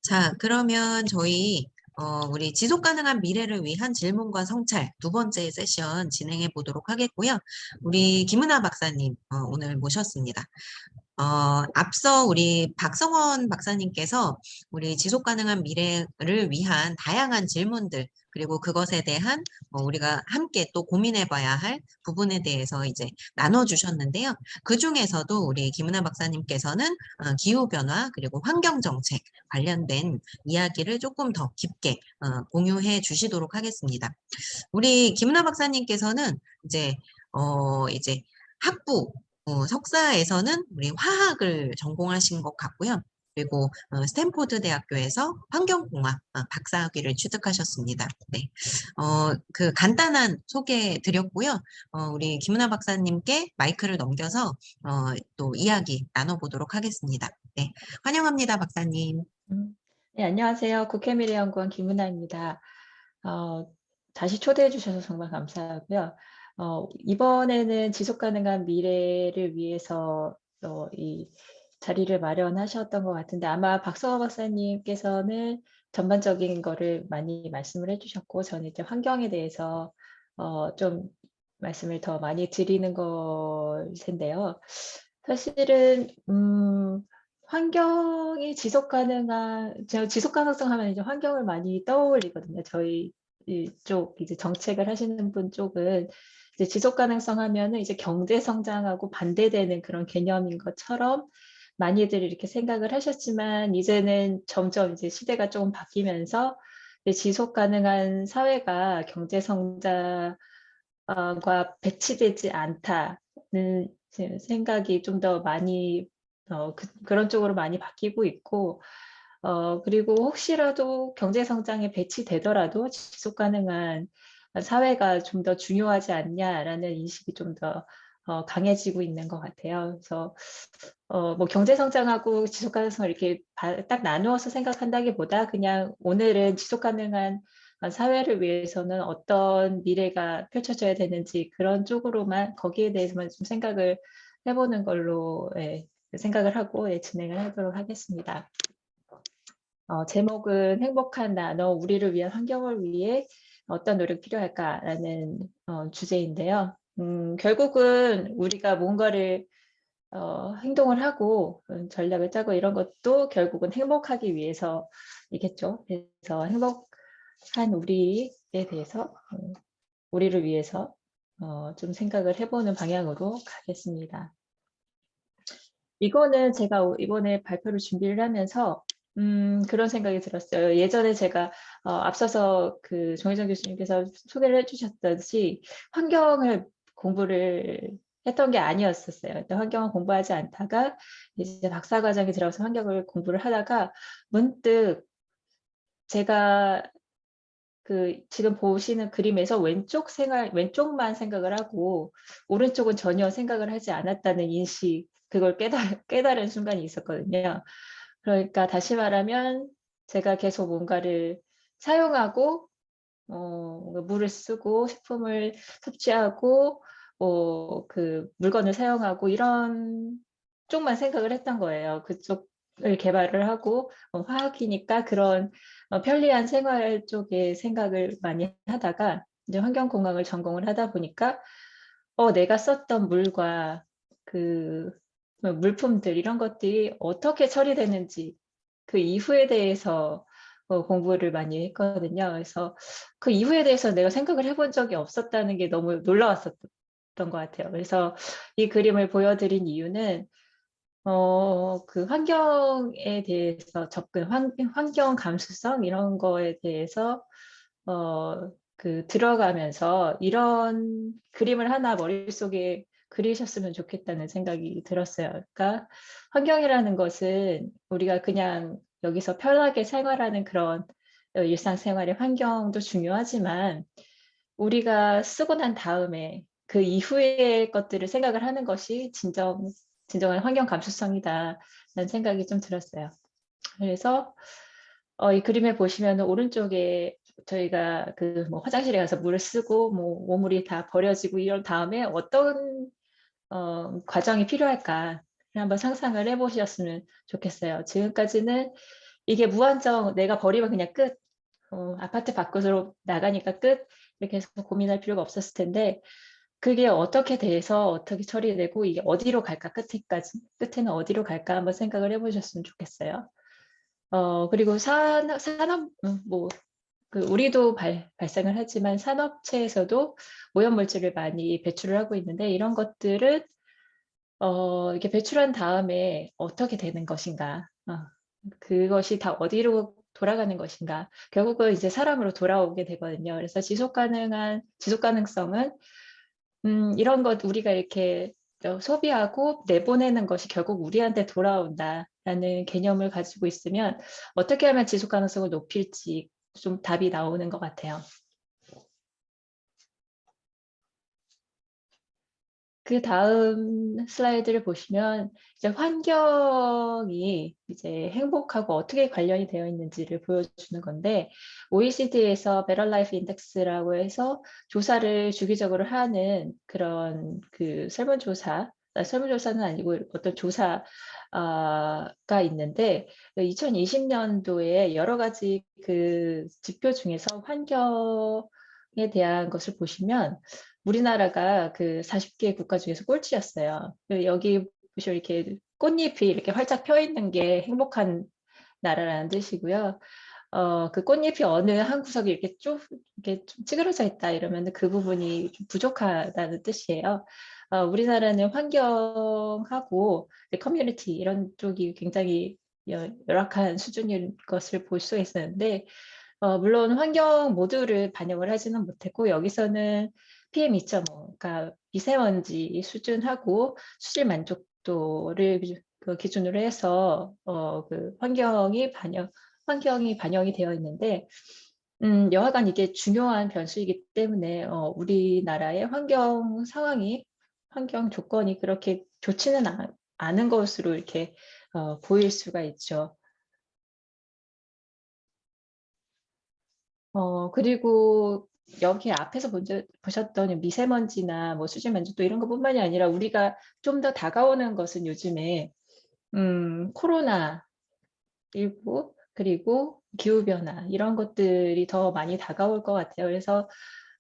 자, 그러면 저희 우리 지속 가능한 미래를 위한 질문과 성찰 두 번째 세션 진행해 보도록 하겠고요. 우리 김은하 박사님 오늘 모셨습니다. 앞서 우리 박성원 박사님께서 우리 지속 가능한 미래를 위한 다양한 질문들, 그리고 그것에 대한 우리가 함께 또 고민해 봐야 할 부분에 대해서 이제 나눠주셨는데요. 그 중에서도 우리 김은하 박사님께서는 기후변화, 그리고 환경정책 관련된 이야기를 조금 더 깊게 공유해 주시도록 하겠습니다. 우리 김은하 박사님께서는 이제 학부 석사에서는 우리 화학을 전공하신 것 같고요. 그리고 스탠포드 대학교에서 환경공학 박사학위를 취득하셨습니다. 네, 그 간단한 소개 드렸고요. 우리 김은하 박사님께 마이크를 넘겨서 또 이야기 나눠보도록 하겠습니다. 네, 환영합니다, 박사님. 네, 안녕하세요. 국회미래연구원 김은하입니다. 다시 초대해 주셔서 정말 감사하고요. 이번에는 지속 가능한 미래를 위해서 이 자리를 마련하셨던 것 같은데, 아마 박서화 박사님께서는 전반적인 거를 많이 말씀을 해주셨고, 저는 이제 환경에 대해서 좀 말씀을 더 많이 드리는 걸 텐데요. 사실은 환경이 제가 지속 가능성 하면 이제 환경을 많이 떠올리거든요. 저희 이쪽 이제 정책을 하시는 분 쪽은 이제 지속 가능성 하면은 이제 경제 성장하고 반대되는 그런 개념인 것처럼 많이들 이렇게 생각을 하셨지만, 이제는 점점 이제 시대가 조금 바뀌면서 이제 지속 가능한 사회가 경제 성장과 배치되지 않다는 생각이 좀 더 많이 그런 쪽으로 많이 바뀌고 있고, 그리고 혹시라도 경제 성장에 배치되더라도 지속 가능한 사회가 좀 더 중요하지 않냐라는 인식이 좀 더 강해지고 있는 것 같아요. 그래서 뭐 경제 성장하고 지속 가능성을 이렇게 딱 나누어서 생각한다기보다, 그냥 오늘은 지속 가능한 사회를 위해서는 어떤 미래가 펼쳐져야 되는지, 그런 쪽으로만, 거기에 대해서만 좀 생각을 해보는 걸로 생각을 하고 진행을 하도록 하겠습니다. 제목은 행복한 나너, 우리를 위한 환경을 위해 어떤 노력이 필요할까라는 주제인데요. 결국은 우리가 뭔가를 행동을 하고 전략을 짜고 이런 것도 결국은 행복하기 위해서이겠죠. 그래서 행복한 우리에 대해서, 우리를 위해서 좀 생각을 해보는 방향으로 가겠습니다. 이거는 제가 이번에 발표를 준비를 하면서 그런 생각이 들었어요. 예전에 제가 앞서서 그 정혜정 교수님께서 소개를 해주셨듯이 환경을 공부를 했던 게 아니었었어요. 환경을 공부하지 않다가 이제 박사과정에 들어가서 환경을 공부를 하다가 문득 제가 그 지금 보시는 그림에서 왼쪽만 생각을 하고 오른쪽은 전혀 생각을 하지 않았다는 인식, 그걸 깨달은 순간이 있었거든요. 그러니까 다시 말하면 제가 계속 뭔가를 사용하고 물을 쓰고 식품을 섭취하고 그 물건을 사용하고 이런 쪽만 생각을 했던 거예요. 그쪽을 개발을 하고 화학이니까 그런 편리한 생활 쪽에 생각을 많이 하다가 이제 환경공학을 전공을 하다 보니까 내가 썼던 물과 그 물품들 이런 것들이 어떻게 처리되는지 그 이후에 대해서 공부를 많이 했거든요. 그래서 그 이후에 대해서 내가 생각을 해본 적이 없었다는 게 너무 놀라웠었던 것 같아요. 그래서 이 그림을 보여드린 이유는 그 환경에 대해서 접근, 환경 감수성 이런 거에 대해서 그 들어가면서 이런 그림을 하나 머릿속에 그리셨으면 좋겠다는 생각이 들었어요. 그러니까 환경이라는 것은 우리가 그냥 여기서 편하게 생활하는 그런 일상생활의 환경도 중요하지만, 우리가 쓰고 난 다음에 그 이후의 것들을 생각을 하는 것이 진정한 환경 감수성이다라는 생각이 좀 들었어요. 그래서 이 그림에 보시면 오른쪽에 저희가 그 뭐 화장실에 가서 물을 쓰고 뭐 오물이 다 버려지고 이런 다음에 어떤 과정이 필요할까 한번 상상을 해보셨으면 좋겠어요. 지금까지는 이게 무한정 내가 버리면 그냥 끝, 아파트 밖으로 나가니까 끝, 이렇게 해서 고민할 필요가 없었을 텐데 그게 어떻게 돼서 어떻게 처리되고 이게 어디로 갈까, 끝에는 어디로 갈까 한번 생각을 해보셨으면 좋겠어요. 그리고 산업, 뭐, 우리도 발생을 하지만 산업체에서도 오염물질을 많이 배출을 하고 있는데 이런 것들은 이렇게 배출한 다음에 어떻게 되는 것인가, 그것이 다 어디로 돌아가는 것인가, 결국은 이제 사람으로 돌아오게 되거든요. 그래서 지속 가능성은 이런 것 우리가 이렇게 소비하고 내보내는 것이 결국 우리한테 돌아온다라는 개념을 가지고 있으면 어떻게 하면 지속 가능성을 높일지 좀 답이 나오는 것 같아요. 그 다음 슬라이드를 보시면 이제 환경이 이제 행복하고 어떻게 관련이 되어 있는지를 보여주는 건데 OECD에서 Better Life Index라고 해서 조사를 주기적으로 하는 그런 설문조사는 아니고 어떤 조사가 있는데 2020년도에 여러 가지 그 지표 중에서 환경에 대한 것을 보시면 우리나라가 그 40개 국가 중에서 꼴찌였어요. 여기 보시면 이렇게 꽃잎이 이렇게 활짝 펴 있는 게 행복한 나라라는 뜻이고요. 그 꽃잎이 어느 한 구석에 이렇게 좀 찌그러져 있다 이러면 그 부분이 좀 부족하다는 뜻이에요. 우리나라는 환경하고 커뮤니티 이런 쪽이 굉장히 열악한 수준인 것을 볼 수 있었는데 물론 환경 모두를 반영을 하지는 못했고 여기서는 PM2.5, 그러니까 미세먼지 수준하고 수질 만족도를 기준으로 해서 환경이 반영이 되어 있는데 여하간 이게 중요한 변수이기 때문에 우리나라의 환경 조건이 그렇게 좋지는 않은 것으로 이렇게 보일 수가 있죠. 그리고 여기 앞에서 먼저 보셨던 미세먼지나 뭐 수질 만족도 이런 것뿐만이 아니라 우리가 좀 더 다가오는 것은 요즘에 코로나 19 그리고 기후 변화 이런 것들이 더 많이 다가올 것 같아요. 그래서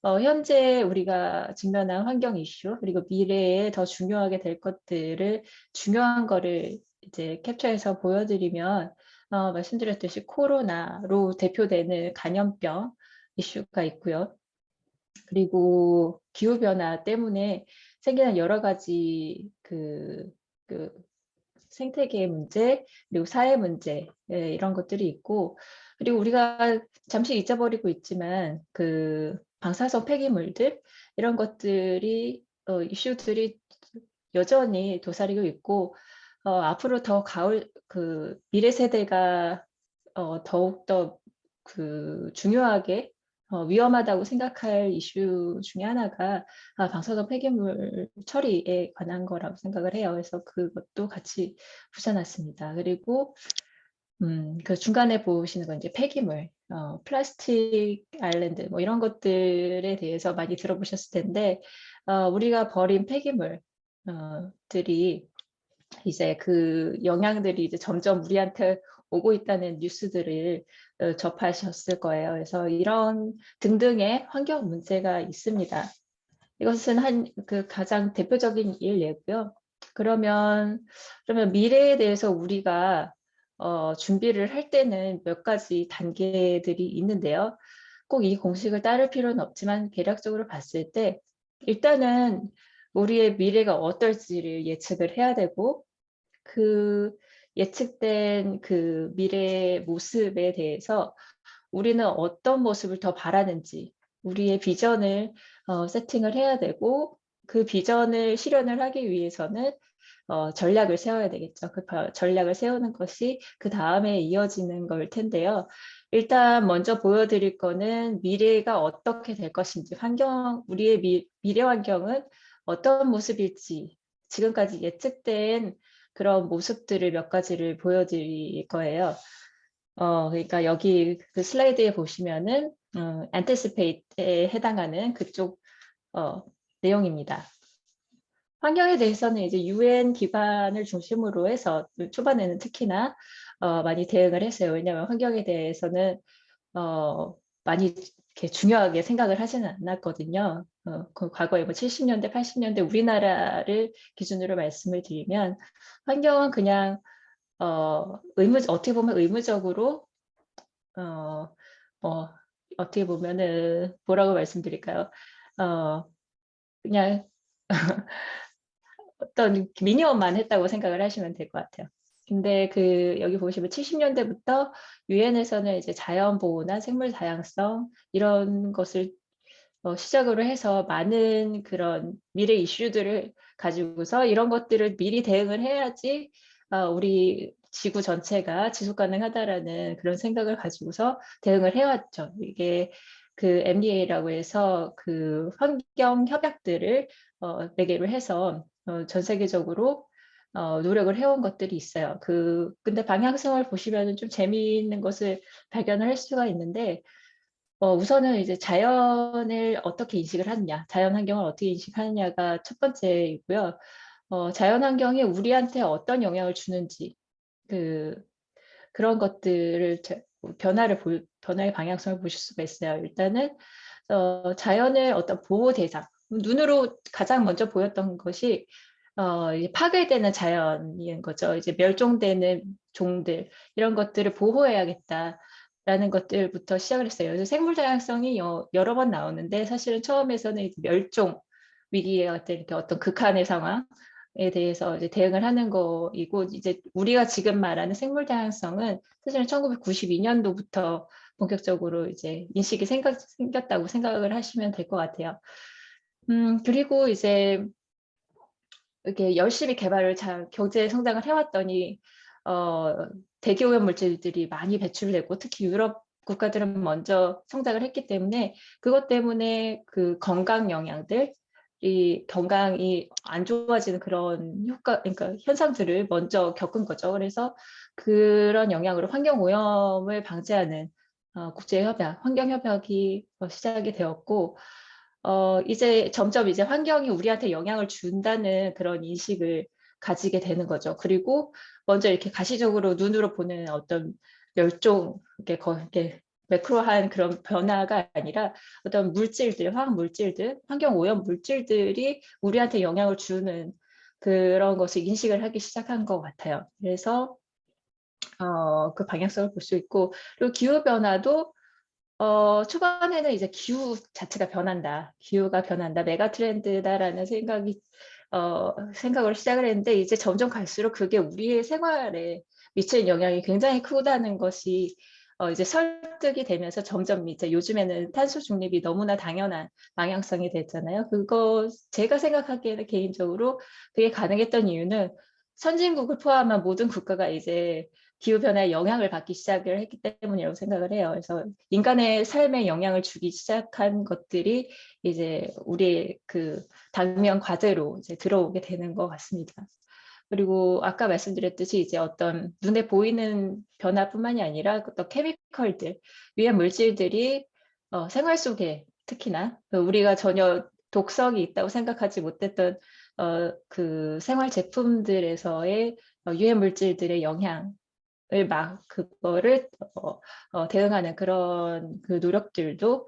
현재 우리가 직면한 환경 이슈 그리고 미래에 더 중요하게 될 것들을 중요한 거를 이제 캡처해서 보여드리면 말씀드렸듯이 코로나로 대표되는 감염병 이슈가 있고요. 그리고 기후 변화 때문에 생기는 여러 가지 그 생태계 문제, 그리고 사회 문제 이런 것들이 있고 그리고 우리가 잠시 잊어버리고 있지만 그 방사성 폐기물들 이런 것들이 이슈들이 여전히 도사리고 있고 앞으로 더 미래 세대가 더욱더 중요하게 위험하다고 생각할 이슈 중에 하나가 방사성 폐기물 처리에 관한 거라고 생각을 해요. 그래서 그것도 같이 붙여놨습니다. 그리고 그 중간에 보시는 건 이제 폐기물, 플라스틱 아일랜드 뭐 이런 것들에 대해서 많이 들어보셨을 텐데 우리가 버린 폐기물들이 이제 그 영향들이 이제 점점 우리한테 오고 있다는 뉴스들을 접하셨을 거예요. 그래서 이런 등등의 환경 문제가 있습니다. 이것은 가장 대표적인 예고요. 그러면 미래에 대해서 우리가 준비를 할 때는 몇 가지 단계들이 있는데요. 꼭 이 공식을 따를 필요는 없지만 대략적으로 봤을 때 일단은 우리의 미래가 어떨지를 예측을 해야 되고 그 예측된 그 미래의 모습에 대해서 우리는 어떤 모습을 더 바라는지 우리의 비전을 세팅을 해야 되고 그 비전을 실현을 하기 위해서는 전략을 세워야 되겠죠. 전략을 세우는 것이 그 다음에 이어지는 걸 텐데요. 일단 먼저 보여드릴 거는 미래가 어떻게 될 것인지 우리의 미래 환경은 어떤 모습일지 지금까지 예측된 그런 모습들을 몇 가지를 보여드릴 거예요. 그러니까 여기 그 슬라이드에 보시면은 anticipate에 해당하는 그쪽 내용입니다. 환경에 대해서는 이제 UN 기반을 중심으로 해서 초반에는 특히나 많이 대응을 했어요. 왜냐하면 환경에 대해서는 많이 이렇게 중요하게 생각을 하지는 않았거든요. 그 과거에 뭐 70년대, 80년대 우리나라를 기준으로 말씀을 드리면 환경은 그냥 어떻게 보면 의무적으로 어, 어떻게 보면은 뭐라고 말씀드릴까요? 어, 그냥 어떤 미니멈만 했다고 생각을 하시면 될 것 같아요. 근데 여기 보시면 70년대부터 유엔에서는 이제 자연 보호나 생물 다양성 이런 것을 시작으로 해서 많은 그런 미래 이슈들을 가지고서 이런 것들을 미리 대응을 해야지 우리 지구 전체가 지속 가능하다라는 그런 생각을 가지고서 대응을 해왔죠. 이게 그 MDA라고 해서 그 환경 협약들을 매개로 해서 전 세계적으로 노력을 해온 것들이 있어요. 근데 방향성을 보시면은 좀 재미있는 것을 발견을 할 수가 있는데 우선은 이제 자연을 어떻게 인식을 하느냐, 자연 환경을 어떻게 인식하느냐가 첫 번째이고요. 자연 환경이 우리한테 어떤 영향을 주는지 그 그런 것들을 변화의 방향성을 보실 수가 있어요. 일단은 자연의 어떤 보호 대상, 눈으로 가장 먼저 보였던 것이 이제 파괴되는 자연인 거죠. 이제 멸종되는 종들 이런 것들을 보호해야겠다라는 것들부터 시작을 했어요. 그래서 생물 다양성이 여러 번 나오는데 사실은 처음에서는 이제 멸종 위기에 같은 이렇게 어떤 극한의 상황에 대해서 이제 대응을 하는 거이고 이제 우리가 지금 말하는 생물 다양성은 사실은 1992년도부터 본격적으로 이제 인식이 생겼다고 생각을 하시면 될 것 같아요. 그리고 이제 이렇게 열심히 경제 성장을 해왔더니 대기 오염 물질들이 많이 배출되고 특히 유럽 국가들은 먼저 성장을 했기 때문에 그것 때문에 그 건강 영향들 이 건강이 안 좋아지는 그런 그러니까 현상들을 먼저 겪은 거죠. 그래서 그런 영향으로 환경 오염을 방지하는 국제협약, 환경협약이 시작이 되었고, 이제 점점 이제 환경이 우리한테 영향을 준다는 그런 인식을 가지게 되는 거죠. 그리고 먼저 이렇게 가시적으로 눈으로 보는 어떤 멸종, 이렇게 매크로한 그런 변화가 아니라 어떤 화학 물질들, 환경 오염 물질들이 우리한테 영향을 주는 그런 것을 인식을 하기 시작한 것 같아요. 그래서 그 방향성을 볼 수 있고, 그리고 기후 변화도 초반에는 이제 기후 자체가 변한다. 기후가 변한다. 메가 트렌드다라는 생각을 시작을 했는데 이제 점점 갈수록 그게 우리의 생활에 미치는 영향이 굉장히 크다는 것이 이제 설득이 되면서 점점 이제 요즘에는 탄소 중립이 너무나 당연한 방향성이 됐잖아요. 제가 생각하기에는 개인적으로 그게 가능했던 이유는 선진국을 포함한 모든 국가가 이제 기후변화에 영향을 받기 시작을 했기 때문이라고 생각을 해요. 그래서 인간의 삶에 영향을 주기 시작한 것들이 이제 우리의 그 당면 과제로 이제 들어오게 되는 것 같습니다. 그리고 아까 말씀드렸듯이 이제 어떤 눈에 보이는 변화뿐만이 아니라 어떤 케미컬들, 유해 물질들이 생활 속에 특히나 우리가 전혀 독성이 있다고 생각하지 못했던 그 생활 제품들에서의 유해 물질들의 영향 그거를 대응하는 그런 그 노력들도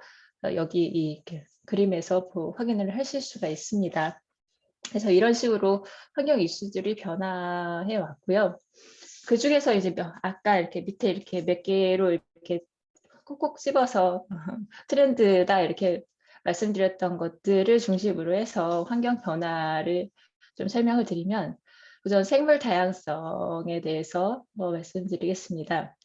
여기 이 그림에서 확인을 하실 수가 있습니다. 그래서 이런 식으로 환경 이슈들이 변화해 왔고요. 그 중에서 이제 아까 이렇게 밑에 이렇게 몇 개로 이렇게 콕콕 집어서 트렌드다 이렇게 말씀드렸던 것들을 중심으로 해서 환경 변화를 좀 설명을 드리면 우선 생물 다양성에 대해서 말씀드리겠습니다.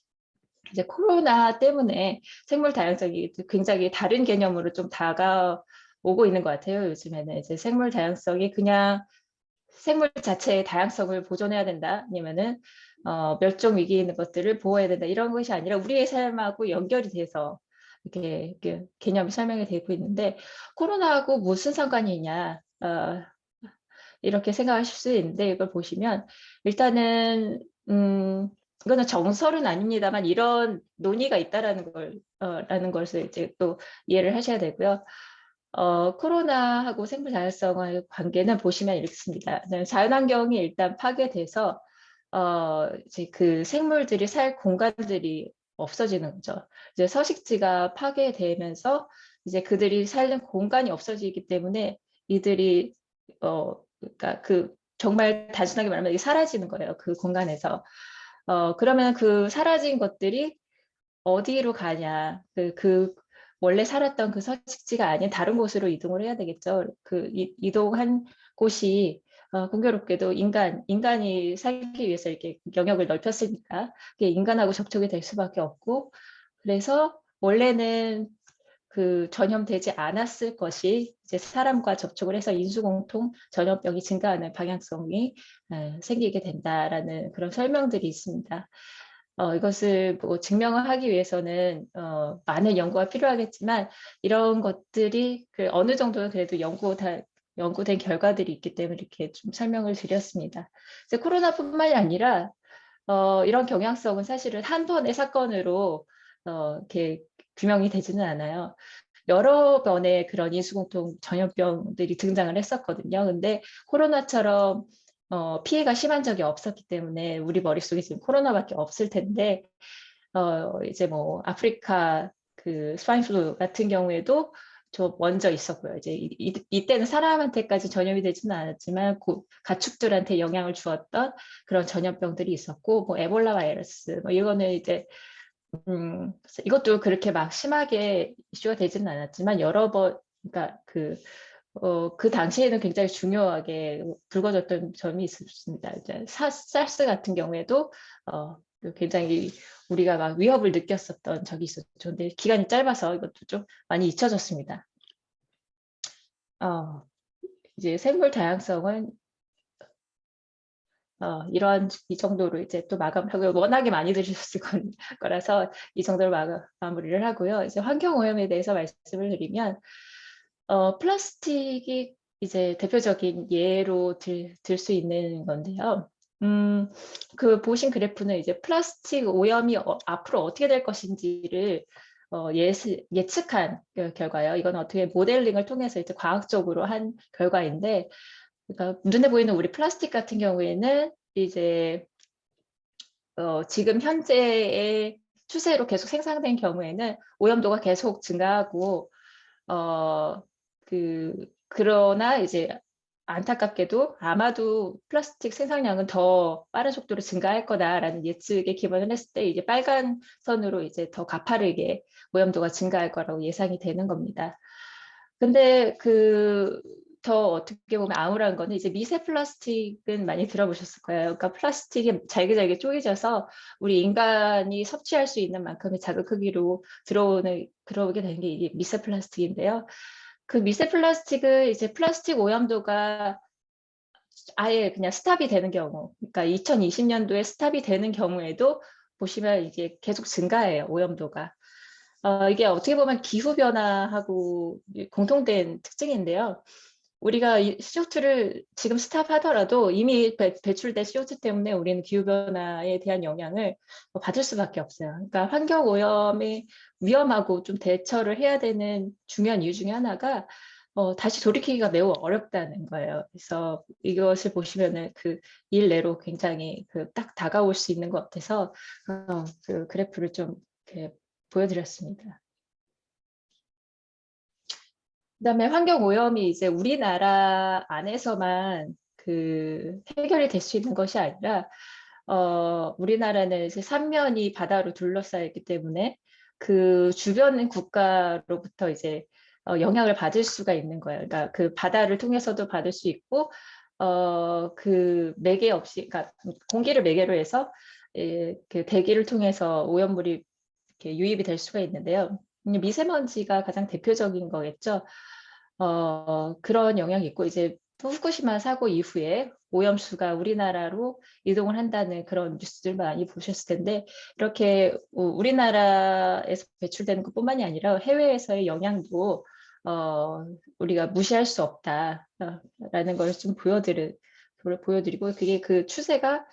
이제 코로나 때문에 생물 다양성이 굉장히 다른 개념으로 좀 다가오고 있는 것 같아요. 요즘에는 이제 생물 다양성이 그냥 생물 자체의 다양성을 보존해야 된다, 아니면은 멸종 위기에 있는 것들을 보호해야 된다 이런 것이 아니라 우리의 삶하고 연결이 돼서 이렇게 개념이 설명이 되고 있는데 코로나하고 무슨 상관이 있냐 이렇게 생각하실 수 있는데 이걸 보시면 일단은 이거는 정설은 아닙니다만 이런 논의가 있다라는 라는 것을 이제 또 이해를 하셔야 되고요. 코로나하고 생물 다양성과의 관계는 보시면 이렇습니다. 자연환경이 일단 파괴돼서 이제 그 생물들이 살 공간들이 없어지는 거죠. 이제 서식지가 파괴되면서 이제 그들이 살는 공간이 없어지기 때문에 이들이 그러니까 그 정말 단순하게 말하면 이게 사라지는 거예요. 그 공간에서. 그러면 그 사라진 것들이 어디로 가냐? 원래 살았던 그 서식지가 아닌 다른 곳으로 이동을 해야 되겠죠. 이동한 곳이 공교롭게도 인간이 살기 위해서 이렇게 영역을 넓혔으니까 그게 인간하고 접촉이 될 수밖에 없고, 그래서 원래는 전염되지 않았을 것이 이제 사람과 접촉을 해서 인수공통 전염병이 증가하는 방향성이 생기게 된다라는 그런 설명들이 있습니다. 이것을 뭐 증명을 하기 위해서는 많은 연구가 필요하겠지만 이런 것들이 어느 정도는 그래도 연구된 결과들이 있기 때문에 이렇게 좀 설명을 드렸습니다. 이제 코로나뿐만이 아니라 이런 경향성은 사실은 한 번의 사건으로 이렇게 규명이 되지는 않아요. 여러 번의 그런 인수공통 전염병들이 등장을 했었거든요. 근데 코로나처럼 피해가 심한 적이 없었기 때문에 우리 머릿속에 지금 코로나밖에 없을 텐데, 이제 뭐 아프리카 스와인플루 같은 경우에도 저 먼저 있었고요. 이제 이때는 사람한테까지 전염이 되지는 않았지만 가축들한테 영향을 주었던 그런 전염병들이 있었고, 뭐 에볼라 바이러스, 뭐 이거는 이제 이것도 그렇게 막 심하게 이슈가 되지는 않았지만 여러 번, 그러니까 그 당시에는 굉장히 중요하게 불거졌던 점이 있었습니다. 이제 사스 같은 경우에도 굉장히 우리가 막 위협을 느꼈었던 적이 있었죠. 근데 기간이 짧아서 이것도 좀 많이 잊혀졌습니다. 이제 생물 다양성은 이 정도로 이제 또 마감하고, 워낙에 많이 들으셨을 거라서 이 정도로 마무리를 하고요. 이제 환경 오염에 대해서 말씀을 드리면 플라스틱이 이제 대표적인 예로 들 수 있는 건데요. 보신 그래프는 이제 플라스틱 오염이 앞으로 어떻게 될 것인지를 예측한 결과예요. 이건 어떻게 모델링을 통해서 이제 과학적으로 한 결과인데, 그러니까 눈에 보이는 우리 플라스틱 같은 경우에는 이제 지금 현재의 추세로 계속 생산된 경우에는 오염도가 계속 증가하고, 그러나 이제 안타깝게도 아마도 플라스틱 생산량은 더 빠른 속도로 증가할 거다라는 예측에 기반을 했을 때 이제 빨간 선으로 이제 더 가파르게 오염도가 증가할 거라고 예상이 되는 겁니다. 근데 더 어떻게 보면 암울한 거는 이제 미세 플라스틱은 많이 들어보셨을 거예요. 그러니까 플라스틱이 잘게 쪼개져서 우리 인간이 섭취할 수 있는 만큼의 작은 크기로 들어오게 되는 게 이게 미세 플라스틱인데요. 그 미세 플라스틱을 이제 플라스틱 오염도가 아예 그냥 스탑이 되는 경우, 그러니까 2020년도에 스탑이 되는 경우에도 보시면 이게 계속 증가해요, 오염도가. 이게 어떻게 보면 기후변화하고 공통된 특징인데요. 우리가 이 CO2를 지금 스탑하더라도 이미 배출된 CO2 때문에 우리는 기후변화에 대한 영향을 받을 수밖에 없어요. 그러니까 환경오염이 위험하고 좀 대처를 해야 되는 중요한 이유 중에 하나가 다시 돌이키기가 매우 어렵다는 거예요. 그래서 이것을 보시면은 일내로 굉장히 딱 다가올 수 있는 것 같아서 그 그래프를 좀 이렇게 보여드렸습니다. 그다음에 환경 오염이 이제 우리나라 안에서만 해결이 될 수 있는 것이 아니라 우리나라는 이제 삼면이 바다로 둘러싸여 있기 때문에 그 주변 국가로부터 이제 영향을 받을 수가 있는 거예요. 그러니까 그 바다를 통해서도 받을 수 있고 그 매개 없이, 그러니까 공기를 매개로 해서 그 대기를 통해서 오염물이 이렇게 유입이 될 수가 있는데요. 미세먼지가 가장 대표적인 거겠죠. 그런 영향이 있고, 이제 후쿠시마 사고 이후에 오염수가 우리나라로 이동을 한다는 그런 뉴스들 많이 보셨을 텐데, 이렇게 우리나라에서 배출되는 것뿐만이 아니라 해외에서의 영향도 우리가 무시할 수 없다라는 걸 좀 보여드리고, 그게 그 추세가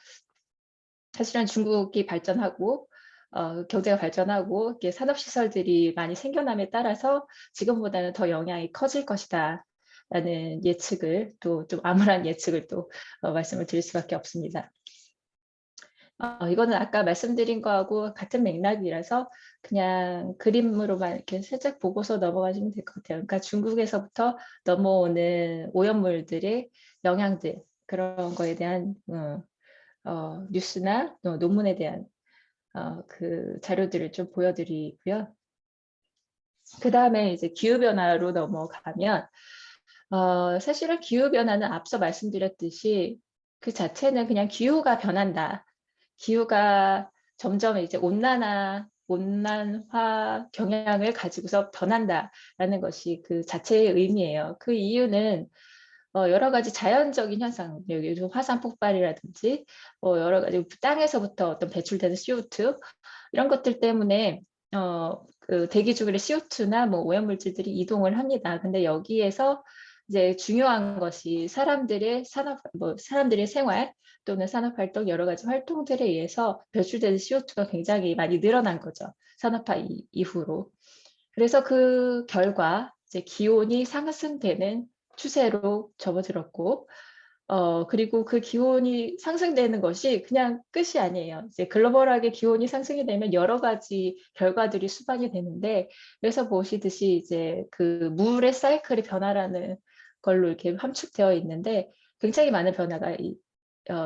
사실은 중국이 발전하고 경제가 발전하고 이렇게 산업시설들이 많이 생겨남에 따라서 지금보다는 더 영향이 커질 것이다 라는 예측을, 또 좀 암울한 예측을 또 말씀을 드릴 수밖에 없습니다. 이거는 아까 말씀드린 거하고 같은 맥락이라서 그냥 그림으로만 이렇게 살짝 보고서 넘어가시면 될 것 같아요. 그러니까 중국에서부터 넘어오는 오염물들의 영향들, 그런 거에 대한 뉴스나 논문에 대한 그 자료들을 좀 보여드리고요. 그 다음에 이제 기후변화로 넘어가면 사실은 기후변화는 앞서 말씀드렸듯이 그 자체는 그냥 기후가 변한다. 기후가 점점 이제 온난화 경향을 가지고서 변한다라는 것이 그 자체의 의미예요. 그 이유는 여러 가지 자연적인 현상, 여기 화산 폭발이라든지 여러 가지 땅에서부터 어떤 배출되는 CO2 이런 것들 때문에 그 대기 중의 CO2나 뭐 오염물질들이 이동을 합니다. 근데 여기에서 이제 중요한 것이 사람들의 생활 또는 산업활동 여러 가지 활동들에 의해서 배출되는 CO2가 굉장히 많이 늘어난 거죠. 산업화 이후로. 그래서 그 결과 이제 기온이 상승되는 추세로 접어들었고, 그리고 그 기온이 상승되는 것이 그냥 끝이 아니에요. 이제 글로벌하게 기온이 상승이 되면 여러 가지 결과들이 수반이 되는데, 그래서 보시듯이 이제 그 물의 사이클의 변화라는 걸로 이렇게 함축되어 있는데, 굉장히 많은 변화가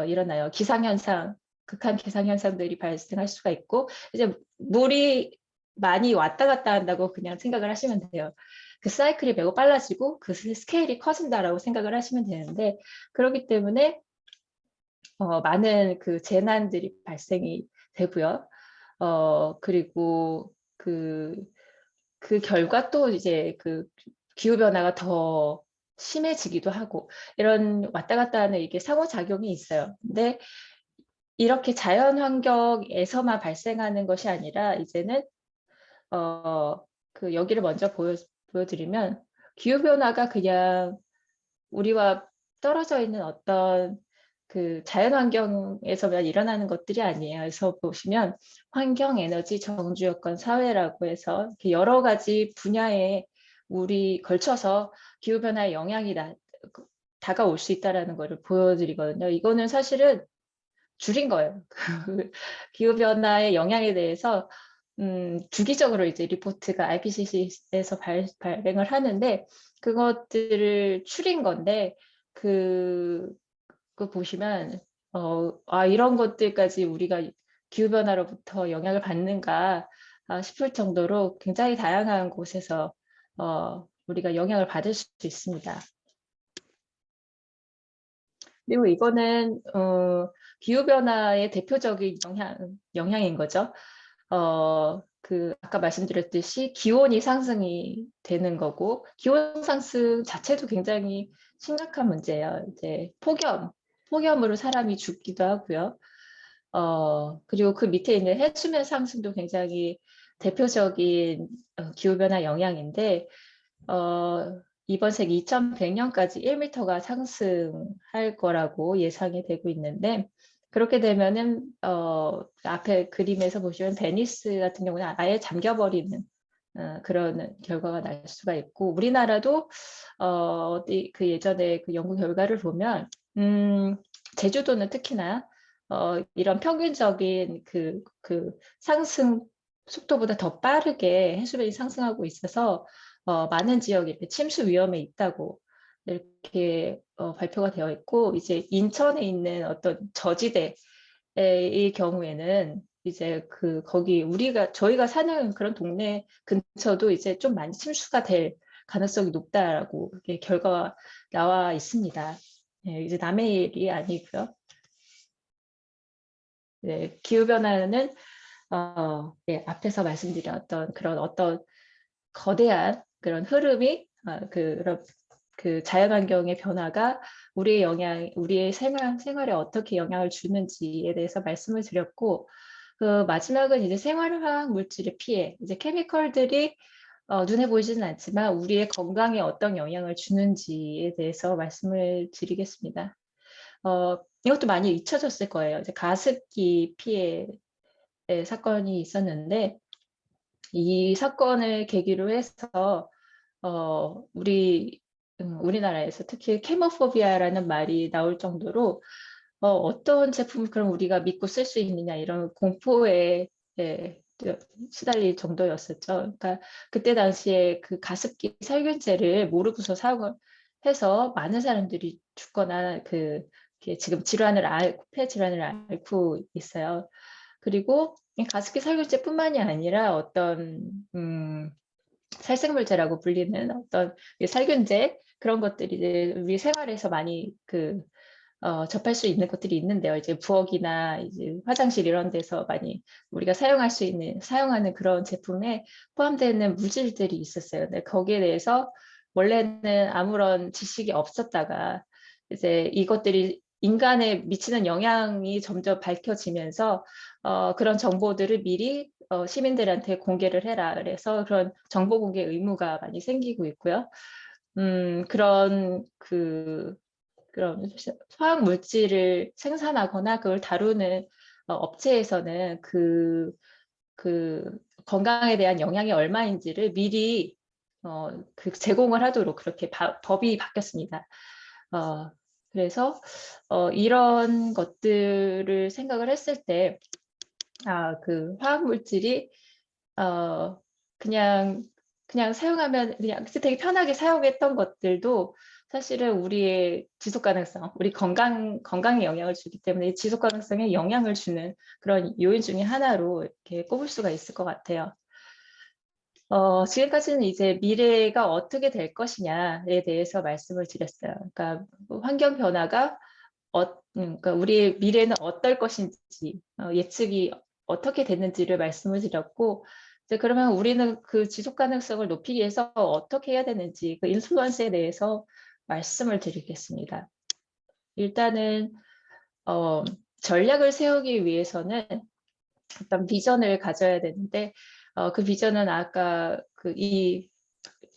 일어나요. 기상현상, 극한 기상현상들이 발생할 수가 있고, 이제 물이 많이 왔다 갔다 한다고 그냥 생각을 하시면 돼요. 그 사이클이 매우 빨라지고 그 스케일이 커진다라고 생각을 하시면 되는데, 그렇기 때문에 많은 그 재난들이 발생이 되고요. 그리고 그 결과 또 이제 그 기후 변화가 더 심해지기도 하고 이런 왔다 갔다 하는 이게 상호작용이 있어요. 근데 이렇게 자연 환경에서만 발생하는 것이 아니라 이제는 그 여기를 먼저 보여드리면 기후 변화가 그냥 우리와 떨어져 있는 어떤 그 자연 환경에서만 일어나는 것들이 아니에요. 그래서 보시면 환경, 에너지, 정주 여건, 사회라고 해서 이렇게 여러 가지 분야에 우리 걸쳐서 기후 변화의 영향이 다가올 수 있다라는 것을 보여드리거든요. 이거는 사실은 줄인 거예요. 기후 변화의 영향에 대해서 주기적으로 이제 리포트가 IPCC에서 발행을 하는데 그것들을 추린 건데 그 보시면 이런 것들까지 우리가 기후 변화로부터 영향을 받는가 싶을 정도로 굉장히 다양한 곳에서 우리가 영향을 받을 수 있습니다. 그리고 이거는 기후 변화의 대표적인 영향인 거죠. 그 아까 말씀드렸듯이 기온이 상승이 되는 거고 기온 상승 자체도 굉장히 심각한 문제예요. 이제 폭염으로 사람이 죽기도 하고요. 그리고 그 밑에 있는 해수면 상승도 굉장히 대표적인 기후 변화 영향인데 이번 세기 2100년까지 1m가 상승할 거라고 예상이 되고 있는데 그렇게 되면은 앞에 그림에서 보시면 베니스 같은 경우는 아예 잠겨버리는 그런 결과가 날 수가 있고 우리나라도 그 예전에 그 연구 결과를 보면 제주도는 특히나 이런 평균적인 그 상승 속도보다 더 빠르게 해수면이 상승하고 있어서 많은 지역이 침수 위험에 있다고 이렇게 발표가 되어 있고 이제 인천에 있는 어떤 저지대의 경우에는 이제 거기 저희가 사는 그런 동네 근처도 이제 좀 많이 침수가 될 가능성이 높다라고 이렇게 결과가 나와 있습니다. 네, 이제 남의 일이 아니고요. 네, 기후 변화는 네, 앞에서 말씀드렸던 그런 어떤 거대한 그런 흐름이 그런 그 자연환경의 변화가 우리의 생활에 어떻게 영향을 주는지에 대해서 말씀을 드렸고 그 마지막은 이제 생활화학 물질의 피해, 이제 케미컬들이 눈에 보이지는 않지만 우리의 건강에 어떤 영향을 주는지에 대해서 말씀을 드리겠습니다. 이것도 많이 잊혀졌을 거예요. 이제 가습기 피해 사건이 있었는데 이 사건을 계기로 해서 우리나라에서 특히 케모포비아라는 말이 나올 정도로 어떤 제품을 그럼 우리가 믿고 쓸 수 있느냐 이런 공포에 시달릴 정도였었죠. 그러니까 그때 당시에 그 가습기 살균제를 모르고서 사용을 해서 많은 사람들이 죽거나 이렇게 지금 폐 질환을 앓고 있어요. 그리고 이 가습기 살균제뿐만이 아니라 어떤 살생물제라고 불리는 어떤 살균제 그런 것들이 이제 우리 생활에서 많이 접할 수 있는 것들이 있는데요. 이제 부엌이나 이제 화장실 이런 데서 많이 우리가 사용하는 그런 제품에 포함되는 물질들이 있었어요. 근데 거기에 대해서 원래는 아무런 지식이 없었다가 이제 이것들이 인간에 미치는 영향이 점점 밝혀지면서 그런 정보들을 미리 시민들한테 공개를 해라. 그래서 그런 정보 공개 의무가 많이 생기고 있고요. 그런 화학 물질을 생산하거나 그걸 다루는 업체에서는 그 건강에 대한 영향이 얼마인지를 미리 제공을 하도록 그렇게 법이 바뀌었습니다. 그래서 이런 것들을 생각을 했을 때 그 화학 물질이 그냥 사용하면 그냥 되게 편하게 사용했던 것들도 사실은 우리의 지속 가능성, 우리 건강에 영향을 주기 때문에 지속 가능성에 영향을 주는 그런 요인 중에 하나로 이렇게 꼽을 수가 있을 것 같아요. 지금까지는 이제 미래가 어떻게 될 것이냐에 대해서 말씀을 드렸어요. 그러니까 환경 변화가 그러니까 우리의 미래는 어떨 것인지 예측이 어떻게 됐는지를 말씀을 드렸고, 이제 그러면 우리는 그 지속 가능성을 높이기 위해서 어떻게 해야 되는지 그 인플루언스에 대해서 말씀을 드리겠습니다. 일단은 전략을 세우기 위해서는 어떤 비전을 가져야 되는데 그 비전은 아까 이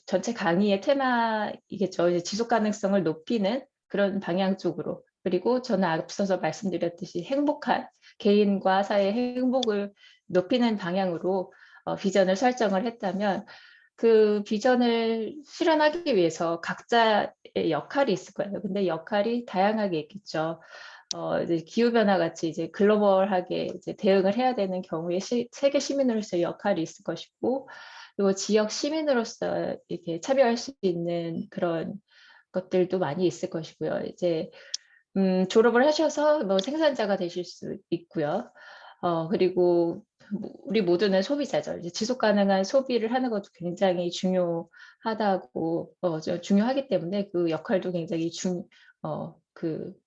전체 강의의 테마이겠죠. 이제 지속 가능성을 높이는 그런 방향 쪽으로. 그리고 저는 앞서서 말씀드렸듯이 행복한 개인과 사회의 행복을 높이는 방향으로 비전을 설정을 했다면 그 비전을 실현하기 위해서 각자의 역할이 있을 거예요. 근데 역할이 다양하게 있겠죠. 이제 기후변화 같이 이제 글로벌하게 이제 대응을 해야 되는 경우에 세계 시민으로서의 역할이 있을 것이고, 그리고 지역 시민으로서 이렇게 참여할 수 있는 그런 것들도 많이 있을 것이고요. 이제 졸업을 하셔서 뭐 생산자가 되실 수 있고요. 그리고 우리 모두는 소비자죠. 이제 지속 가능한 소비를 하는 것도 굉장히 중요하다고 중요하기 때문에 그 역할도 굉장히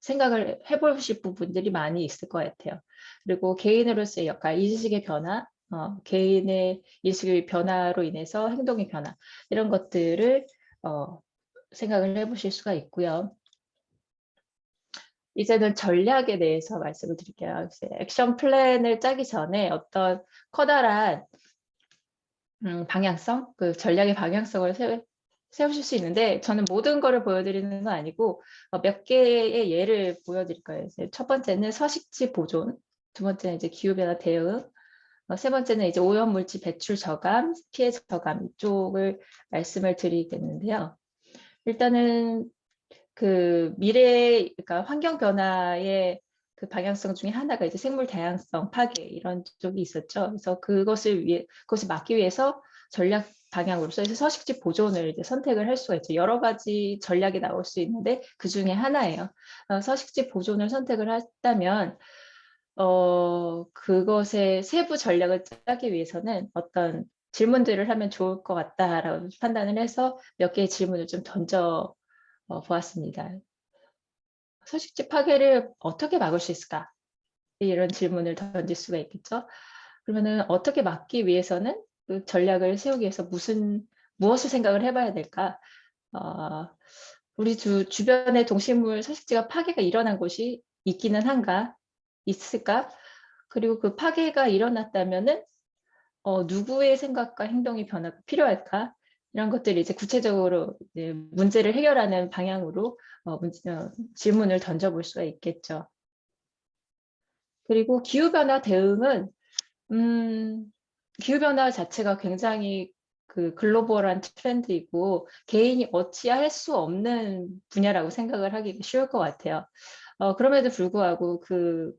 생각을 해보실 부분들이 많이 있을 것 같아요. 그리고 개인으로서의 역할, 인식의 변화, 개인의 인식의 변화로 인해서 행동의 변화 이런 것들을 생각을 해보실 수가 있고요. 이제는 전략에 대해서 말씀을 드릴게요. 이제 액션 플랜을 짜기 전에 어떤 커다란 방향성, 그 전략의 방향성을 세우실 수 있는데 저는 모든 거를 보여드리는 건 아니고 몇 개의 예를 보여드릴 거예요. 이제 첫 번째는 서식지 보존, 두 번째는 이제 기후변화 대응, 세 번째는 이제 오염물질 배출 저감, 피해 저감 이쪽을 말씀을 드리겠는데요. 일단은 그러니까 환경 변화의 그 방향성 중에 하나가 이제 생물 다양성 파괴 이런 쪽이 있었죠. 그래서 그것을 막기 위해서 전략 방향으로서 이제 서식지 보존을 이제 선택을 할 수가 있죠. 여러 가지 전략이 나올 수 있는데 그 중에 하나예요. 서식지 보존을 선택을 했다면 그것의 세부 전략을 짜기 위해서는 어떤 질문들을 하면 좋을 것 같다라고 판단을 해서 몇 개의 질문을 좀 던져 보았습니다. 서식지 파괴를 어떻게 막을 수 있을까? 이런 질문을 던질 수가 있겠죠. 그러면은 어떻게 막기 위해서는 그 전략을 세우기 위해서 무엇을 생각을 해봐야 될까? 우리 주변의 동식물 서식지가 파괴가 일어난 곳이 있기는 한가? 있을까? 그리고 그 파괴가 일어났다면은 누구의 생각과 행동의 변화가 필요할까? 이런 것들이 이제 구체적으로 이제 문제를 해결하는 방향으로 질문을 던져볼 수가 있겠죠. 그리고 기후변화 대응은 기후변화 자체가 굉장히 그 글로벌한 트렌드이고 개인이 어찌할 수 없는 분야라고 생각을 하기 쉬울 것 같아요. 그럼에도 불구하고 그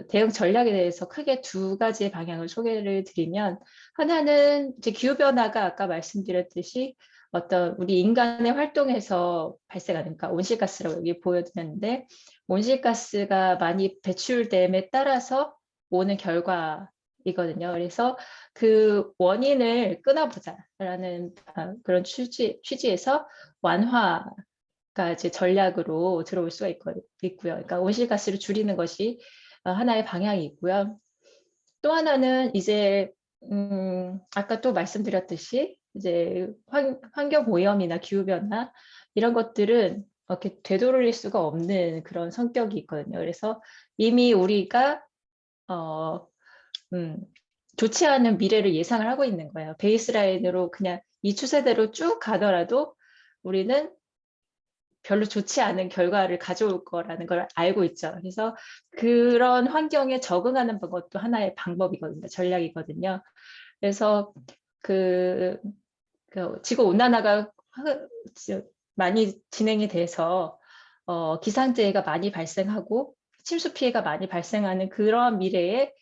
대응 전략에 대해서 크게 두 가지의 방향을 소개를 드리면, 하나는 이제 기후변화가 아까 말씀드렸듯이 어떤 우리 인간의 활동에서 발생하는, 그러니까 온실가스라고 여기 보여드렸는데, 온실가스가 많이 배출됨에 따라서 오는 결과이거든요. 그래서 그 원인을 끊어보자라는 그런 취지에서 완화가 이제 전략으로 들어올 수가 있고요. 그러니까 온실가스를 줄이는 것이 하나의 방향이 있고요. 또 하나는 이제 아까 또 말씀드렸듯이 이제 환경 오염이나 기후 변화 이런 것들은 이렇게 되돌릴 수가 없는 그런 성격이 있거든요. 그래서 이미 우리가 어, 음, 좋지 않은 미래를 예상을 하고 있는 거예요. 베이스라인으로 그냥 이 추세대로 쭉 가더라도 우리는 별로 좋지 않은 결과를 가져올 거라는 걸 알고 있죠. 그래서 그런 환경에 적응하는 것도 하나의 방법이거든요. 전략이거든요. 그래서 그, 지구 온난화가 많이 진행이 돼서 기상재해가 많이 발생하고 침수 피해가 많이 발생하는 그런 미래에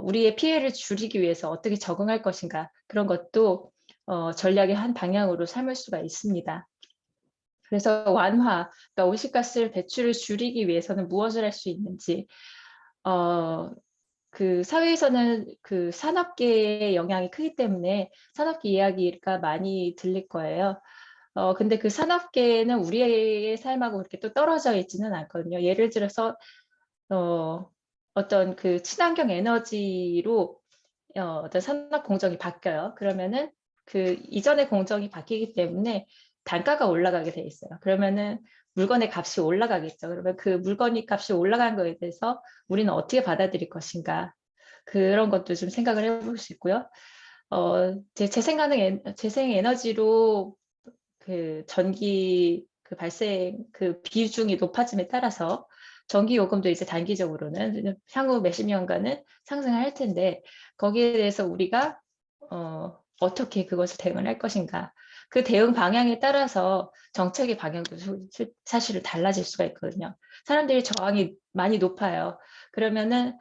우리의 피해를 줄이기 위해서 어떻게 적응할 것인가, 그런 것도 전략의 한 방향으로 삼을 수가 있습니다. 그래서 완화, 그러니까 온실가스 배출을 줄이기 위해서는 무엇을 할 수 있는지, 그 사회에서는 그 산업계의 영향이 크기 때문에 산업계 이야기가 많이 들릴 거예요. 근데 그 산업계는 우리의 삶하고 그렇게 또 떨어져 있지는 않거든요. 예를 들어서 어떤 그 친환경 에너지로 어떤 산업 공정이 바뀌어요. 그러면은 그 이전의 공정이 바뀌기 때문에 단가가 올라가게 돼 있어요. 그러면은 물건의 값이 올라가겠죠. 그러면 그 물건이 값이 올라간 거에 대해서 우리는 어떻게 받아들일 것인가. 그런 것도 좀 생각을 해볼 수 있고요. 재생 에너지로 그 전기 그 발생 그 비중이 높아짐에 따라서 전기 요금도 이제 단기적으로는 향후 몇십 년간은 상승할 텐데, 거기에 대해서 우리가 어떻게 그것을 대응을 할 것인가. 그 대응 방향에 따라서 정책의 방향도 사실은 달라질 수가 있거든요. 사람들이 저항이 많이 높아요. 그러면은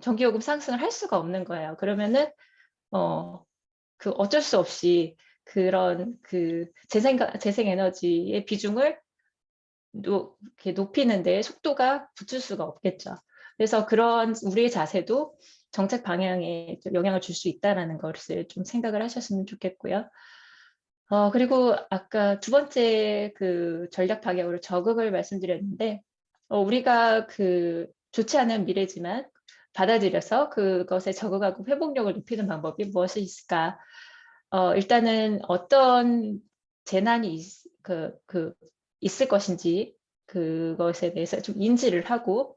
전기요금 상승을 할 수가 없는 거예요. 그러면은 그 어쩔 수 없이 그런 그 재생에너지의 비중을 이렇게 높이는 데 속도가 붙을 수가 없겠죠. 그래서 그런 우리의 자세도 정책 방향에 좀 영향을 줄 수 있다는 것을 좀 생각을 하셨으면 좋겠고요. 그리고 아까 두 번째 그 전략 방향으로 적응을 말씀드렸는데, 우리가 그 좋지 않은 미래지만 받아들여서 그것에 적응하고 회복력을 높이는 방법이 무엇이 있을까? 일단은 어떤 재난이 있을 것인지 그것에 대해서 좀 인지를 하고,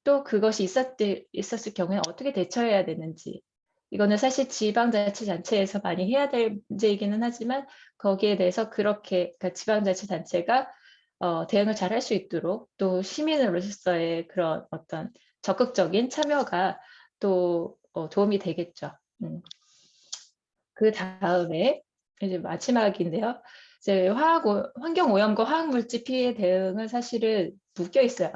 또 그것이 있었을 경우에 어떻게 대처해야 되는지, 이거는 사실 지방자치단체에서 많이 해야 될 문제이기는 하지만 거기에 대해서 그렇게 그러니까 지방자치단체가 대응을 잘 할 수 있도록 또 시민으로서의 그런 어떤 적극적인 참여가 또 도움이 되겠죠. 그 다음에 이제 마지막인데요. 이제 환경 오염과 화학 물질 피해 대응은 사실은 묶여 있어요.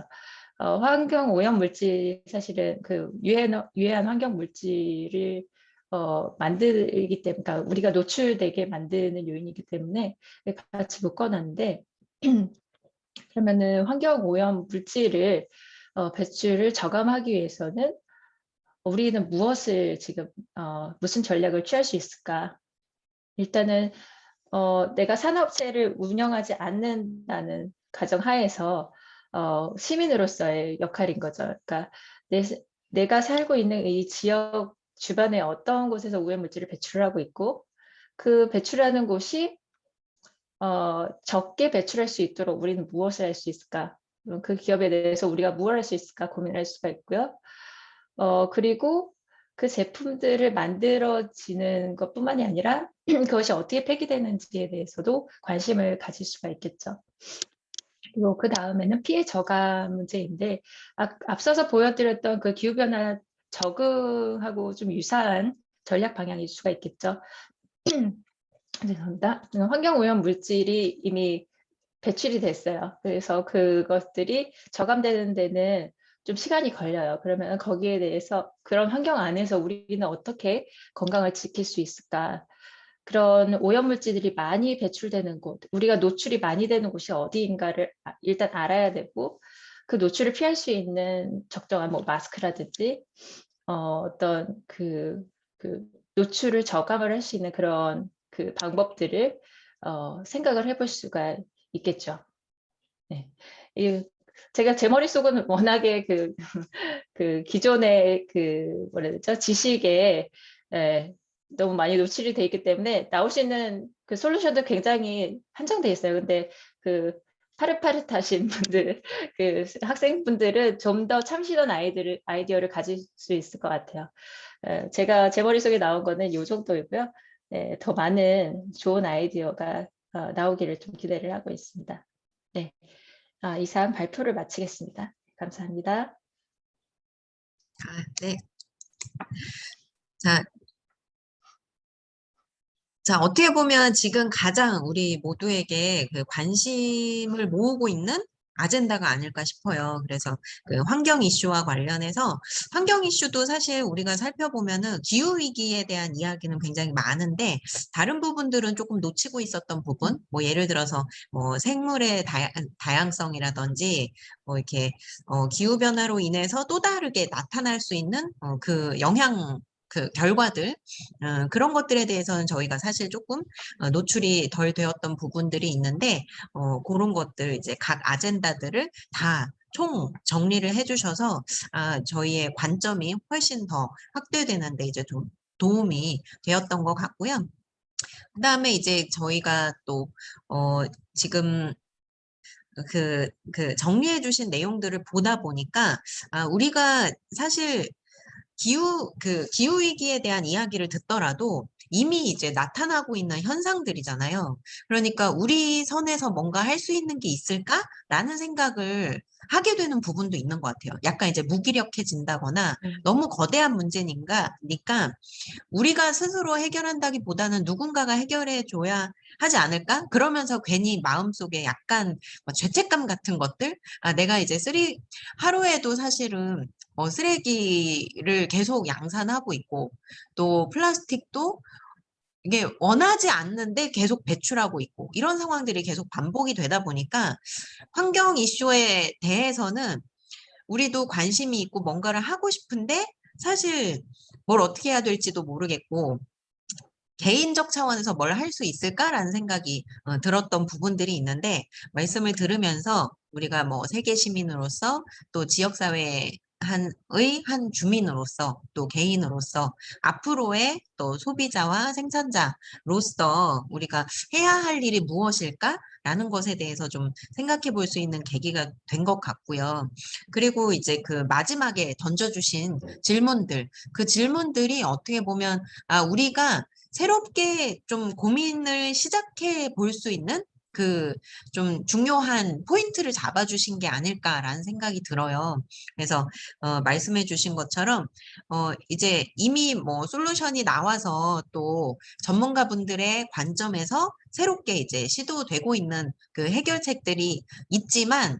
환경 오염 물질 사실은 그 유해한 환경 물질을 만들기 때문에, 그러니까 우리가 노출되게 만드는 요인이기 때문에 같이 묶어놨는데, 그러면은 환경 오염 물질을 배출을 저감하기 위해서는 우리는 무엇을 지금 무슨 전략을 취할 수 있을까? 일단은 내가 산업체를 운영하지 않는다는 가정하에서 시민으로서의 역할인 거죠. 그러니까 내가 살고 있는 이 지역 주변에 어떤 곳에서 오염물질을 배출하고 있고, 그 배출하는 곳이 적게 배출할 수 있도록 우리는 무엇을 할 수 있을까? 그 기업에 대해서 우리가 무엇을 할 수 있을까 고민할 수가 있고요. 그리고 그 제품들을 만들어지는 것뿐만이 아니라 그것이 어떻게 폐기되는지에 대해서도 관심을 가질 수가 있겠죠. 그리고 그 다음에는 피해 저감 문제인데, 앞서서 보여드렸던 그 기후변화 적응하고 좀 유사한 전략 방향일 수가 있겠죠. 죄송합니다. 환경오염 물질이 이미 배출이 됐어요. 그래서 그것들이 저감되는 데는 좀 시간이 걸려요. 그러면 거기에 대해서 그런 환경 안에서 우리는 어떻게 건강을 지킬 수 있을까? 그런 오염물질들이 많이 배출되는 곳, 우리가 노출이 많이 되는 곳이 어디인가를 일단 알아야 되고, 그 노출을 피할 수 있는 적정한 뭐 마스크라든지 어떤 그 노출을 저감을 할 수 있는 그런 그 방법들을 생각을 해볼 수가 있겠죠. 네. 제가 제 머릿속은 워낙에 그 기존의 그 뭐라 해야 되죠? 지식에 예, 너무 많이 노출이 돼 있기 때문에 나올 수 있는 그 솔루션도 굉장히 한정돼 있어요. 근데 그 파릇파릇하신 분들, 그 학생분들은 좀 더 참신한 아이디어를 가질 수 있을 것 같아요. 제가 제 머릿속에 나온 거는 이 정도이고요. 네, 더 많은 좋은 아이디어가 나오기를 좀 기대를 하고 있습니다. 네, 이상 발표를 마치겠습니다. 감사합니다. 네. 자, 자, 어떻게 보면 지금 가장 우리 모두에게 그 관심을 모으고 있는 아젠다가 아닐까 싶어요. 그래서 그 환경 이슈와 관련해서 환경 이슈도 사실 우리가 살펴보면은 기후 위기에 대한 이야기는 굉장히 많은데 다른 부분들은 조금 놓치고 있었던 부분, 뭐 예를 들어서 뭐 생물의 다양성이라든지 뭐 이렇게 기후 변화로 인해서 또 다르게 나타날 수 있는 그 영향 그 결과들 그런 것들에 대해서는 저희가 사실 조금 노출이 덜 되었던 부분들이 있는데 그런 것들 이제 각 아젠다들을 다 총 정리를 해주셔서 저희의 관점이 훨씬 더 확대되는데 이제 좀 도움이 되었던 것 같고요. 그다음에 이제 저희가 또 지금 그 정리해 주신 내용들을 보다 보니까 우리가 사실 기후 위기에 대한 이야기를 듣더라도 이미 이제 나타나고 있는 현상들이잖아요. 그러니까 우리 선에서 뭔가 할 수 있는 게 있을까라는 생각을 하게 되는 부분도 있는 것 같아요. 약간 이제 무기력해진다거나 너무 거대한 문제니까 우리가 스스로 해결한다기보다는 누군가가 해결해 줘야 하지 않을까? 그러면서 괜히 마음속에 약간 뭐 죄책감 같은 것들? 내가 이제 하루에도 사실은 쓰레기를 계속 양산하고 있고, 또 플라스틱도 이게 원하지 않는데 계속 배출하고 있고, 이런 상황들이 계속 반복이 되다 보니까 환경 이슈에 대해서는 우리도 관심이 있고 뭔가를 하고 싶은데 사실 뭘 어떻게 해야 될지도 모르겠고, 개인적 차원에서 뭘 할 수 있을까라는 생각이 들었던 부분들이 있는데 말씀을 들으면서 우리가 뭐 세계 시민으로서 또 지역사회의 한 주민으로서 또 개인으로서 앞으로의 또 소비자와 생산자로서 우리가 해야 할 일이 무엇일까라는 것에 대해서 좀 생각해 볼 수 있는 계기가 된 것 같고요. 그리고 이제 그 마지막에 던져주신 질문들, 그 질문들이 어떻게 보면 우리가 새롭게 좀 고민을 시작해 볼 수 있는 그 좀 중요한 포인트를 잡아주신 게 아닐까라는 생각이 들어요. 그래서 말씀해 주신 것처럼 이제 이미 뭐 솔루션이 나와서 또 전문가분들의 관점에서 새롭게 이제 시도되고 있는 그 해결책들이 있지만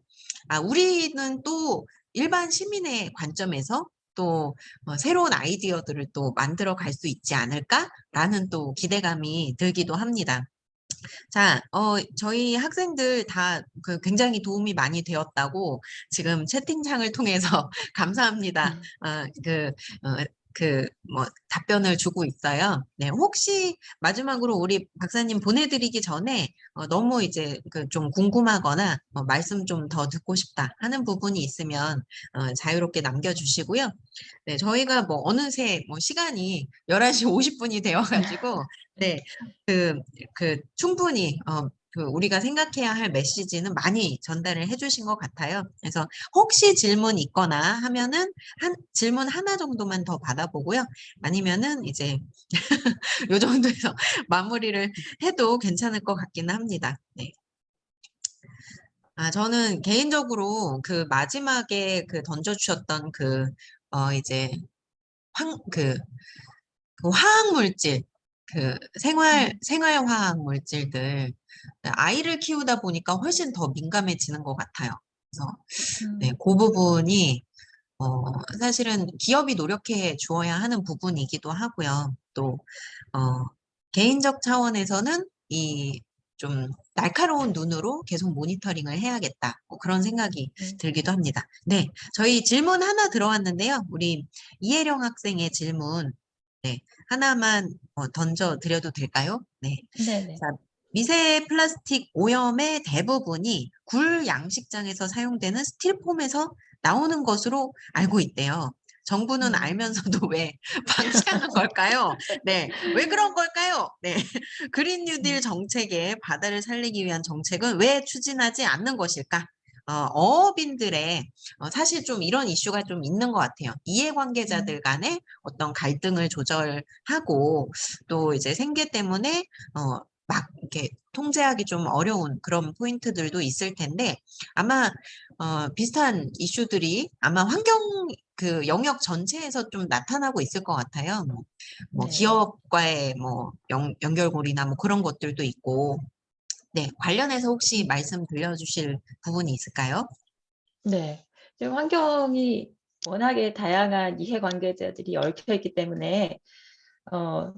우리는 또 일반 시민의 관점에서 또 새로운 아이디어들을 또 만들어 갈 수 있지 않을까라는 또 기대감이 들기도 합니다. 자, 저희 학생들 다 굉장히 도움이 많이 되었다고 지금 채팅창을 통해서 감사합니다. 어, 뭐, 답변을 주고 있어요. 네, 혹시 마지막으로 우리 박사님 보내드리기 전에 너무 이제 좀 궁금하거나 말씀 좀 더 듣고 싶다 하는 부분이 있으면 자유롭게 남겨주시고요. 네, 저희가 뭐 어느새 뭐 시간이 11시 50분이 되어가지고 네, 충분히 우리가 생각해야 할 메시지는 많이 전달을 해주신 것 같아요. 그래서 혹시 질문 있거나 하면은 질문 하나 정도만 더 받아보고요. 아니면은 이제 요 정도에서 마무리를 해도 괜찮을 것 같기는 합니다. 네. 저는 개인적으로 그 마지막에 던져주셨던 이제 그 화학 물질, 생활 화학 물질들, 아이를 키우다 보니까 훨씬 더 민감해지는 것 같아요. 그래서 네, 음, 그 부분이 사실은 기업이 노력해 주어야 하는 부분이기도 하고요. 또 개인적 차원에서는 이 좀 날카로운 눈으로 계속 모니터링을 해야겠다. 뭐 그런 생각이 네. 들기도 합니다. 네, 저희 질문 하나 들어왔는데요. 우리 이혜령 학생의 질문 네, 하나만 던져 드려도 될까요? 네. 네네. 자, 미세 플라스틱 오염의 대부분이 굴 양식장에서 사용되는 스틸폼에서 나오는 것으로 알고 있대요. 정부는 알면서도 왜 방치하는 걸까요? 네, 왜 그런 걸까요? 네, 그린 뉴딜 정책에 바다를 살리기 위한 정책은 왜 추진하지 않는 것일까? 어업인들의 사실 좀 이런 이슈가 좀 있는 것 같아요. 이해관계자들 간의 어떤 갈등을 조절하고 또 이제 생계 때문에 막 이렇게 통제하기 좀 어려운 그런 포인트들도 있을 텐데 아마 비슷한 이슈들이 아마 환경 그 영역 전체에서 좀 나타나고 있을 것 같아요. 뭐 네. 기업과의 뭐 연결고리나 뭐 그런 것들도 있고 네, 관련해서 혹시 말씀 들려주실 부분이 있을까요? 네. 지금 환경이 워낙에 다양한 이해관계자들이 얽혀 있기 때문에 어,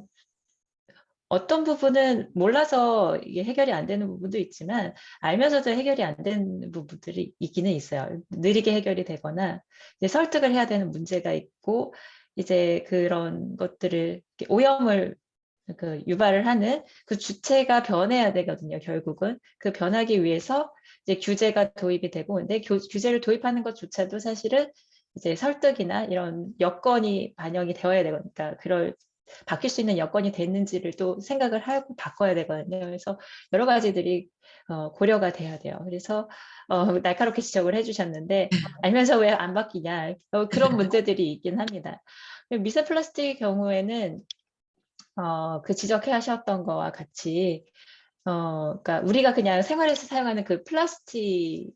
어떤 부분은 몰라서 이게 해결이 안 되는 부분도 있지만 알면서도 해결이 안 되는 부분들이 있기는 있어요. 느리게 해결이 되거나 이제 설득을 해야 되는 문제가 있고 이제 그런 것들을 이렇게 오염을 그 유발을 하는 그 주체가 변해야 되거든요. 결국은 그 변하기 위해서 이제 규제가 도입이 되고 근데 규제를 도입하는 것조차도 사실은 이제 설득이나 이런 여건이 반영이 되어야 되거든요. 그러니까 그럴 바뀔 수 있는 여건이 됐는지를 또 생각을 하고 바꿔야 되거든요. 그래서 여러 가지들이 고려가 돼야 돼요. 그래서 날카롭게 지적을 해주셨는데 알면서 왜 안 바뀌냐 그런 문제들이 있긴 합니다. 미세 플라스틱의 경우에는 그 지적해 하셨던 거와 같이 그러니까 우리가 그냥 생활에서 사용하는 그 플라스틱에서부터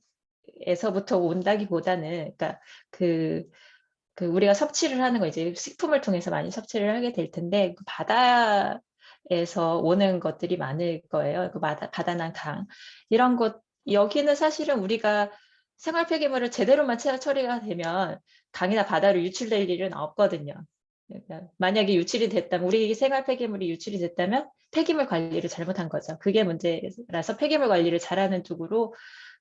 온다기보다는 그러니까 그 우리가 섭취를 하는 거 이제 식품을 통해서 많이 섭취를 하게 될 텐데 그 바다에서 오는 것들이 많을 거예요. 그 바다나 강 이런 것 여기는 사실은 우리가 생활 폐기물을 제대로만 처리가 되면 강이나 바다로 유출될 일은 없거든요. 그러니까 만약에 유출이 됐다면 우리 생활 폐기물이 유출이 됐다면 폐기물 관리를 잘못한 거죠. 그게 문제라서 폐기물 관리를 잘하는 쪽으로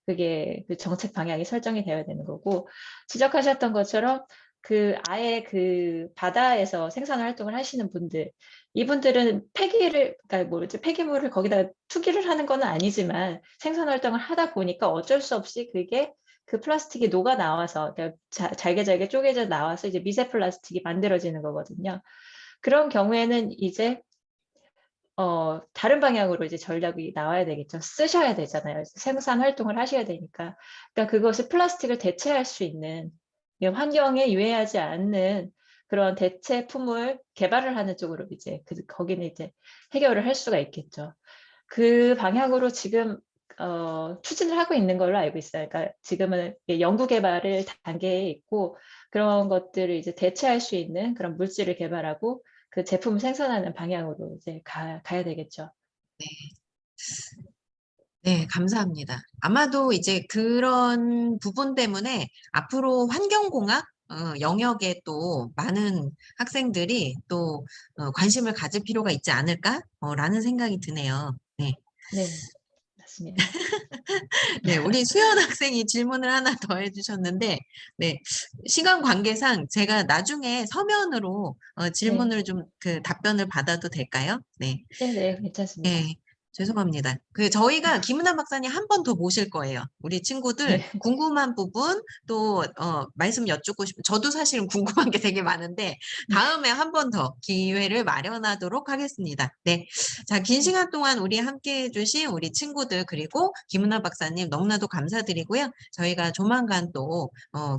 그게 그 정책 방향이 설정이 되어야 되는 거고 지적하셨던 것처럼 그 아예 그 바다에서 생산 활동을 하시는 분들 이분들은 그러니까 뭐지 폐기물을 거기다 투기를 하는 건 아니지만 생산 활동을 하다 보니까 어쩔 수 없이 그게 그 플라스틱이 녹아 나와서 그러니까 잘게 잘게 쪼개져 나와서 이제 미세 플라스틱이 만들어지는 거거든요. 그런 경우에는 이제 다른 방향으로 이제 전략이 나와야 되겠죠. 쓰셔야 되잖아요. 생산 활동을 하셔야 되니까. 그러니까 그것이 플라스틱을 대체할 수 있는 환경에 유해하지 않는 그런 대체품을 개발을 하는 쪽으로 이제 거기는 이제 해결을 할 수가 있겠죠. 그 방향으로 지금 추진을 하고 있는 걸로 알고 있어요. 그러니까 지금은 연구 개발을 단계에 있고 그런 것들을 이제 대체할 수 있는 그런 물질을 개발하고 그 제품을 생산하는 방향으로 이제 가야 되겠죠. 네, 감사합니다. 아마도 이제 그런 부분 때문에 앞으로 환경공학 영역에 또 많은 학생들이 또 관심을 가질 필요가 있지 않을까? 라는 생각이 드네요. 네. 네, 맞습니다. 네, 우리 수연 학생이 질문을 하나 더 해주셨는데, 네, 시간 관계상 제가 나중에 서면으로 네, 질문을 좀 그 답변을 받아도 될까요? 네. 네, 네, 괜찮습니다. 네, 죄송합니다. 저희가 김은하 박사님 한 번 더 모실 거예요. 우리 친구들 네, 궁금한 부분 또 말씀 여쭙고 싶은 저도 사실은 궁금한 게 되게 많은데 네, 다음에 한 번 더 기회를 마련하도록 하겠습니다. 네, 자, 긴 시간 동안 우리 함께 해주신 우리 친구들 그리고 김은하 박사님 너무나도 감사드리고요. 저희가 조만간 또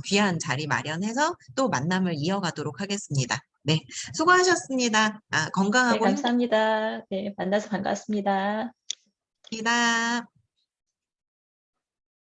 귀한 자리 마련해서 또 만남을 이어가도록 하겠습니다. 네, 수고하셨습니다. 네, 건강하고 감사합니다. 네, 만나서 반갑습니다. 행복합니다.